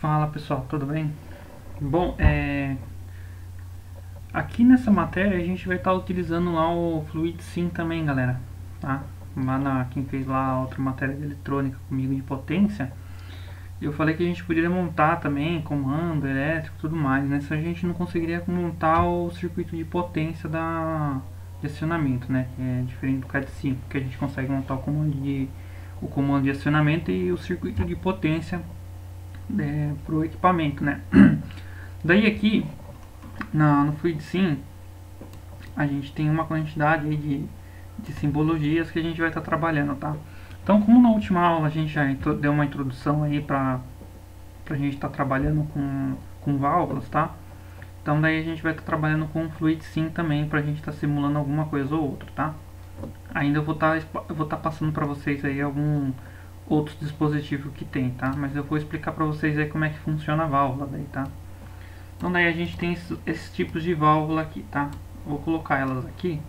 Fala pessoal, tudo bem? Bom, aqui nessa matéria a gente vai estar utilizando lá o Fluid Sim também, galera, tá? Quem fez lá a outra matéria de eletrônica comigo de potência, eu falei que a gente poderia montar também comando elétrico e tudo mais, né? Se a gente não conseguiria montar o circuito de potência de acionamento, né? Que é diferente do CAD5, que a gente consegue montar o comando de acionamento e o circuito de potência para o equipamento, né? Daí aqui no FluidSim a gente tem uma quantidade aí de simbologias que a gente vai estar trabalhando, tá? Então, como na última aula a gente já deu uma introdução aí para a gente estar trabalhando com válvulas, tá? Então daí a gente vai estar trabalhando com o FluidSim também para a gente estar simulando alguma coisa ou outra, tá? Ainda eu vou estar passando para vocês aí algum outros dispositivos que tem, tá? Mas eu vou explicar para vocês aí como é que funciona a válvula daí, tá? Então daí a gente tem esses tipos de válvula aqui, tá? Vou colocar elas aqui.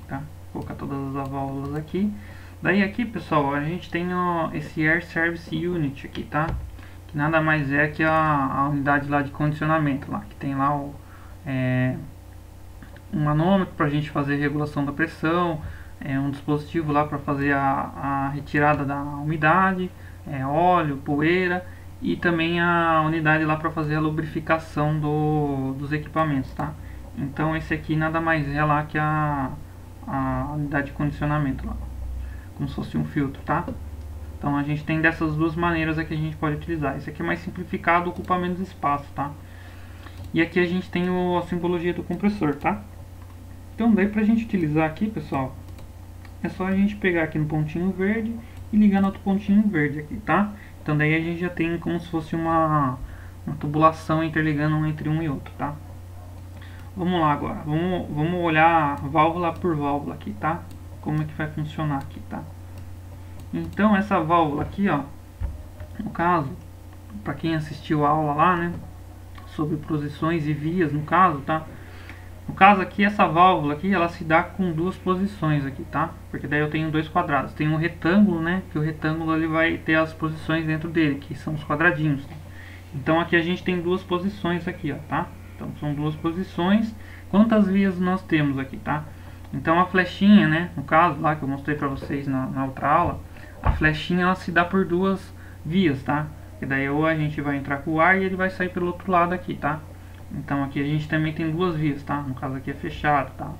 Tá? Vou colocar todas as válvulas aqui. Daí aqui, pessoal, a gente tem esse Air Service Unit aqui, tá? Que nada mais é que a unidade lá de condicionamento lá, que tem lá um manômetro para a gente fazer regulação da pressão, um dispositivo lá para fazer a retirada da umidade, óleo, poeira, e também a unidade lá para fazer a lubrificação dos equipamentos, tá? Então esse aqui nada mais é lá que a unidade de condicionamento lá, como se fosse um filtro, tá? Então a gente tem dessas duas maneiras aqui que a gente pode utilizar. Esse aqui é mais simplificado, ocupa menos espaço, tá? E aqui a gente tem a simbologia do compressor, tá? Então daí pra gente utilizar aqui, pessoal, é só a gente pegar aqui no pontinho verde e ligar no outro pontinho verde aqui, tá? Então daí a gente já tem como se fosse uma tubulação interligando entre um e outro, tá? Vamos lá agora, vamos olhar válvula por válvula aqui, tá? Como é que vai funcionar aqui, tá? Então essa válvula aqui, ó, no caso, para quem assistiu a aula lá, né, sobre posições e vias, no caso, tá? No caso aqui, essa válvula aqui, ela se dá com duas posições aqui, tá? Porque daí eu tenho dois quadrados. Tem um retângulo, né? Que o retângulo ele vai ter as posições dentro dele, que são os quadradinhos. Tá? Então aqui a gente tem duas posições aqui, ó, tá? Então são duas posições. Quantas vias nós temos aqui, tá? Então a flechinha, né? No caso lá que eu mostrei pra vocês na outra aula, a flechinha ela se dá por duas vias, tá? E daí ou a gente vai entrar com o ar e ele vai sair pelo outro lado aqui, tá? Então aqui a gente também tem duas vias, tá? No caso aqui é fechado, tá?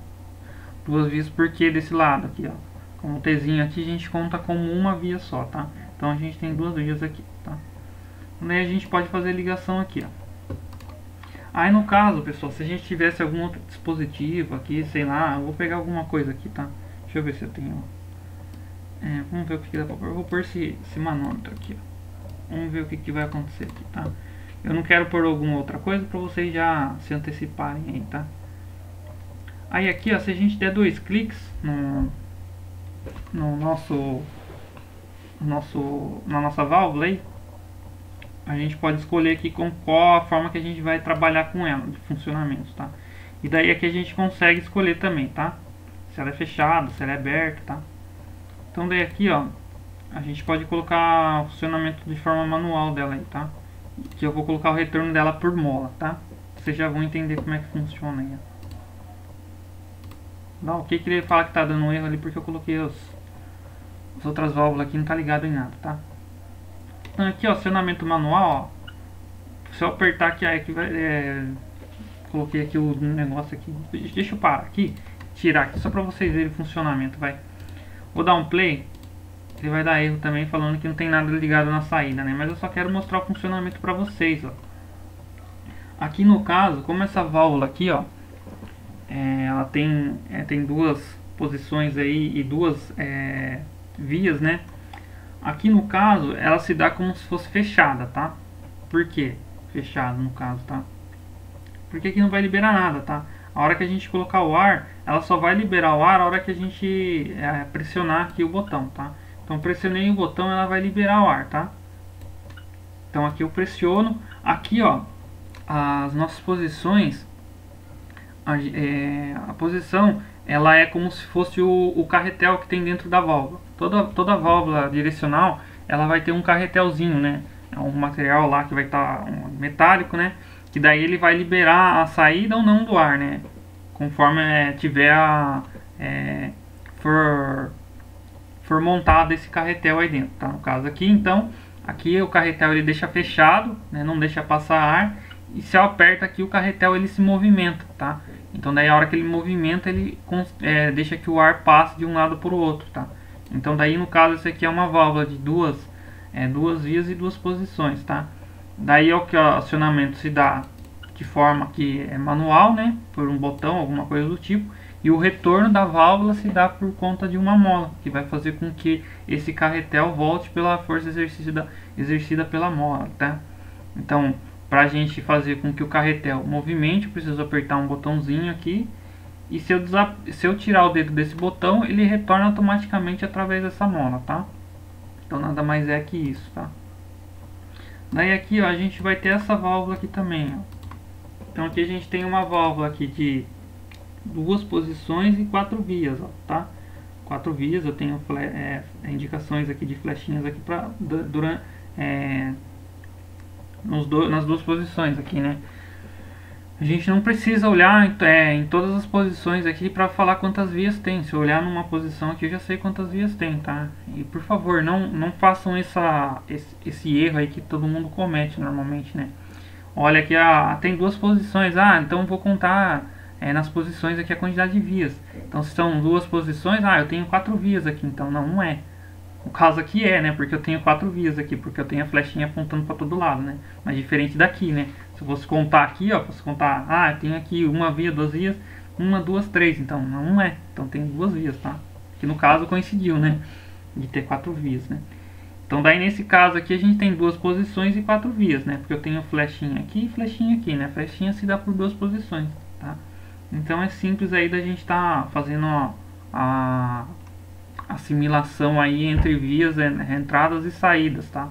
Duas vias porque desse lado aqui, ó. Com o Tzinho aqui a gente conta como uma via só, tá? Então a gente tem duas vias aqui, tá? Daí a gente pode fazer ligação aqui, ó. Aí no caso, pessoal, se a gente tivesse algum outro dispositivo aqui, sei lá, eu vou pegar alguma coisa aqui, tá? Deixa eu ver se eu tenho... vamos ver o que dá pra pôr. Eu vou pôr esse manômetro aqui, ó. Vamos ver o que vai acontecer aqui, tá? Eu não quero pôr alguma outra coisa para vocês já se anteciparem aí, tá? Aí aqui, ó, se a gente der dois cliques na nossa válvula aí, a gente pode escolher aqui qual a forma que a gente vai trabalhar com ela, de funcionamento, tá? E daí aqui a gente consegue escolher também, tá? Se ela é fechada, se ela é aberta, tá? Então daí aqui, ó, a gente pode colocar o funcionamento de forma manual dela aí, tá? Que eu vou colocar o retorno dela por mola, tá? Vocês já vão entender como é que funciona aí. Dá o que ele fala que tá dando um erro ali porque eu coloquei as outras válvulas aqui, não tá ligado em nada, tá? Então aqui, ó, acionamento manual, ó. Se eu apertar aqui, aí que vai, coloquei aqui o negócio aqui. Deixa eu parar aqui, tirar aqui só pra vocês verem o funcionamento, vai. Vou dar um play. Ele vai dar erro também falando que não tem nada ligado na saída, né? Mas eu só quero mostrar o funcionamento para vocês, ó. Aqui no caso, como essa válvula aqui, ó, ela tem duas posições aí e duas vias, né? Aqui no caso, ela se dá como se fosse fechada, tá? Por quê? Fechada no caso, tá? Porque aqui não vai liberar nada, tá? A hora que a gente colocar o ar, ela só vai liberar o ar a hora que a gente pressionar aqui o botão, tá? Então pressionei o botão, ela vai liberar o ar, tá? Então aqui eu pressiono, aqui ó, as nossas posições, a posição ela é como se fosse o carretel que tem dentro da válvula. Toda válvula direcional, ela vai ter um carretelzinho, né? É um material lá que vai estar metálico, né? Que daí ele vai liberar a saída ou não do ar, né? Conforme tiver for montado esse carretel aí dentro, tá? No caso aqui, então, aqui o carretel ele deixa fechado, né? Não deixa passar ar. E se eu aperto aqui, o carretel ele se movimenta, tá? Então daí a hora que ele movimenta, ele deixa que o ar passe de um lado para o outro, tá? Então daí no caso esse aqui é uma válvula de duas vias e duas posições, tá? Daí o acionamento se dá de forma que é manual, né? Por um botão, alguma coisa do tipo. E o retorno da válvula se dá por conta de uma mola, que vai fazer com que esse carretel volte pela força exercida pela mola, tá? Então, para a gente fazer com que o carretel movimente, eu preciso apertar um botãozinho aqui. E se eu tirar o dedo desse botão, ele retorna automaticamente através dessa mola, tá? Então nada mais é que isso, tá? Daí aqui, ó, a gente vai ter essa válvula aqui também, ó. Então aqui a gente tem uma válvula aqui de duas posições e 4 vias, ó, tá? 4 vias, eu tenho indicações aqui de flechinhas aqui para nas duas posições aqui, né? A gente não precisa olhar em todas as posições aqui para falar quantas vias tem. Se eu olhar numa posição aqui, eu já sei quantas vias tem, tá? E por favor, não façam esse erro aí que todo mundo comete normalmente, né? Olha aqui, tem duas posições. Então vou contar nas posições aqui a quantidade de vias. Então se são duas posições, eu tenho 4 vias aqui. Então não é. No caso aqui né? Porque eu tenho 4 vias aqui, porque eu tenho a flechinha apontando para todo lado, né? Mas diferente daqui, né? Se eu fosse contar aqui, ó, posso contar, eu tenho aqui uma via, 2 vias, 1, 2, 3. Então não é. Então tem 2 vias, tá? Que no caso coincidiu, né? De ter 4 vias, né? Então daí nesse caso aqui a gente tem 2 posições e 4 vias, né? Porque eu tenho flechinha aqui e flechinha aqui, né? Flechinha se dá por 2 posições, tá? Então é simples aí da gente estar fazendo a assimilação aí entre vias, entradas e saídas, tá?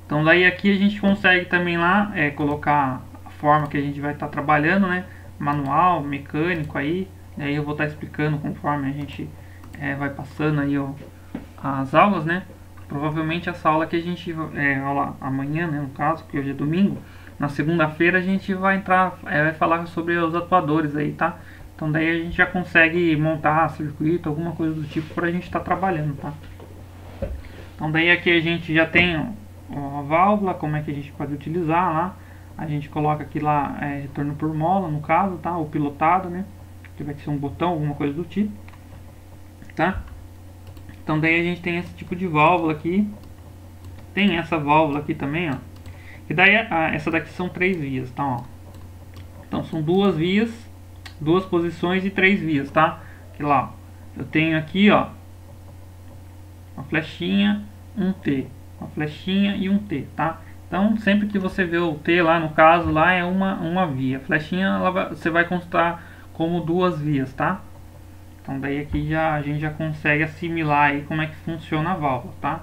Então daí aqui a gente consegue também lá colocar a forma que a gente vai estar trabalhando, né? Manual, mecânico aí. E aí eu vou estar explicando conforme a gente vai passando aí as aulas, né? Provavelmente essa aula que a gente aula amanhã, né, no caso, que hoje é domingo, na segunda-feira a gente vai vai falar sobre os atuadores aí, tá? Então daí a gente já consegue montar circuito, alguma coisa do tipo para a gente estar trabalhando, tá? Então daí aqui a gente já tem a válvula, como é que a gente pode utilizar lá. A gente coloca aqui lá retorno por mola, no caso, tá? Ou pilotado, né? Que vai ser um botão, alguma coisa do tipo, tá? Então daí a gente tem esse tipo de válvula aqui. Tem essa válvula aqui também, ó. E daí essa daqui são 3 vias, tá? Ó. Então são 2 vias, 2 posições e 3 vias, tá? Aqui lá, ó. Eu tenho aqui, ó, uma flechinha, um T, uma flechinha e um T, tá? Então sempre que você vê o T lá, no caso lá é uma via. A flechinha você vai considerar como 2 vias, tá? Então daí aqui a gente já consegue assimilar aí como é que funciona a válvula, tá?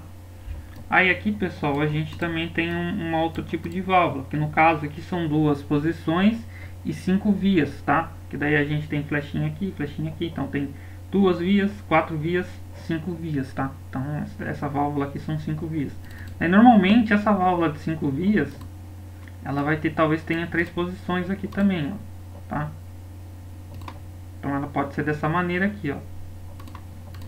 Aí aqui, pessoal, a gente também tem um outro tipo de válvula, que no caso aqui são 2 posições e 5 vias, tá? Que daí a gente tem flechinha aqui, então tem 2 vias, 4 vias, 5 vias, tá? Então essa válvula aqui são 5 vias. Aí, normalmente essa válvula de 5 vias, ela vai ter, talvez tenha 3 posições aqui também, ó, tá? Então ela pode ser dessa maneira aqui, ó,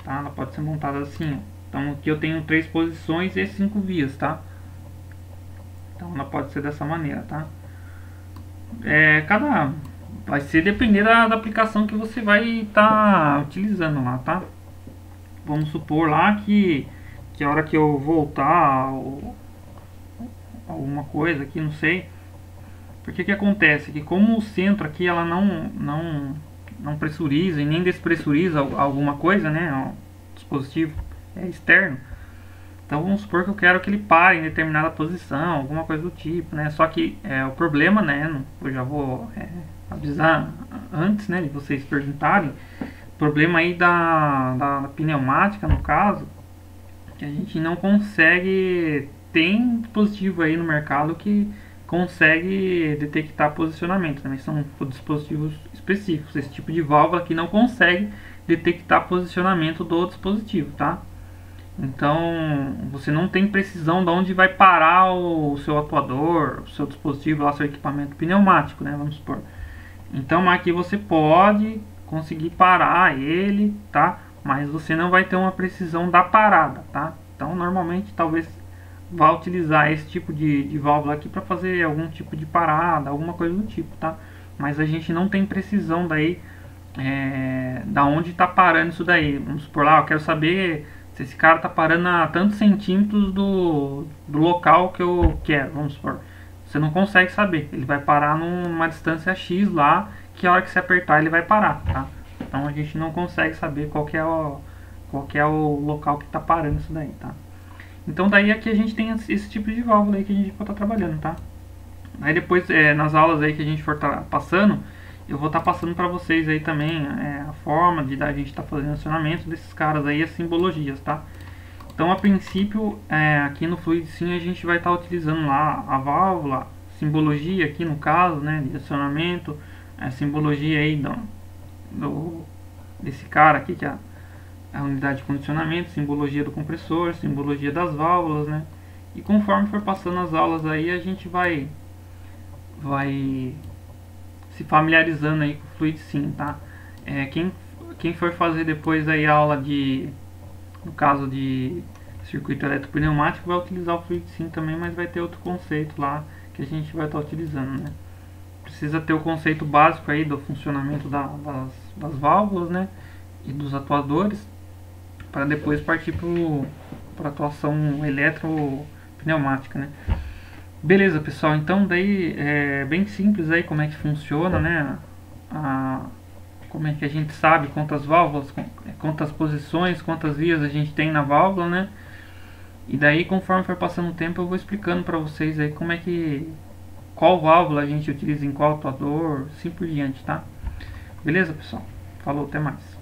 tá? Ela pode ser montada assim, ó. Então aqui eu tenho 3 posições e 5 vias, tá? Então ela pode ser dessa maneira, tá? Vai ser depender da aplicação que você vai estar utilizando lá, tá? Vamos supor lá que a hora que eu voltar alguma coisa aqui, não sei. Porque que acontece? Que como o centro aqui ela não pressuriza e nem despressuriza alguma coisa, né? O dispositivo externo. Então vamos supor que eu quero que ele pare em determinada posição, alguma coisa do tipo, né? Só que o problema, né? Eu já vou avisar antes, né? De vocês perguntarem. O problema aí da pneumática, no caso, que a gente não consegue. Tem dispositivo aí no mercado que consegue detectar posicionamento, também são dispositivos específicos. Esse tipo de válvula aqui não consegue detectar posicionamento do dispositivo, tá? Então você não tem precisão de onde vai parar o seu atuador, o seu dispositivo, lá, seu equipamento pneumático, né? Vamos supor. Então aqui você pode conseguir parar ele, tá? Mas você não vai ter uma precisão da parada, tá? Então normalmente talvez vá utilizar esse tipo de válvula aqui para fazer algum tipo de parada, alguma coisa do tipo, tá? Mas a gente não tem precisão daí da onde está parando isso daí. Vamos supor lá, eu quero saber se esse cara está parando a tantos centímetros do local que eu quero, vamos supor. Você não consegue saber, ele vai parar numa distância X lá, que a hora que você apertar ele vai parar, tá? Então a gente não consegue saber qual que é o local que está parando isso daí, tá? Então daí aqui a gente tem esse tipo de válvula aí que a gente pode estar trabalhando, tá? Aí depois nas aulas aí que a gente for passando, eu vou estar passando para vocês aí também a forma de a gente estar fazendo acionamento desses caras aí, as simbologias, tá? Então a princípio aqui no FluidSim a gente vai estar utilizando lá a válvula, simbologia aqui no caso, né, de acionamento, a simbologia aí desse cara aqui que é a unidade de condicionamento, simbologia do compressor, simbologia das válvulas, né? E conforme for passando as aulas aí, a gente vai se familiarizando aí com o FluidSim, tá? Quem for fazer depois aí a aula no caso de circuito eletropneumático, vai utilizar o FluidSim também, mas vai ter outro conceito lá que a gente vai estar utilizando, né? Precisa ter o conceito básico aí do funcionamento das válvulas, né? E dos atuadores, para depois partir para atuação eletropneumática, né? Beleza, pessoal, então daí é bem simples aí como é que funciona, né? Como é que a gente sabe quantas válvulas, quantas posições, quantas vias a gente tem na válvula, né? E daí conforme for passando o tempo eu vou explicando para vocês aí qual válvula a gente utiliza em qual atuador, assim por diante, tá? Beleza, pessoal? Falou, até mais.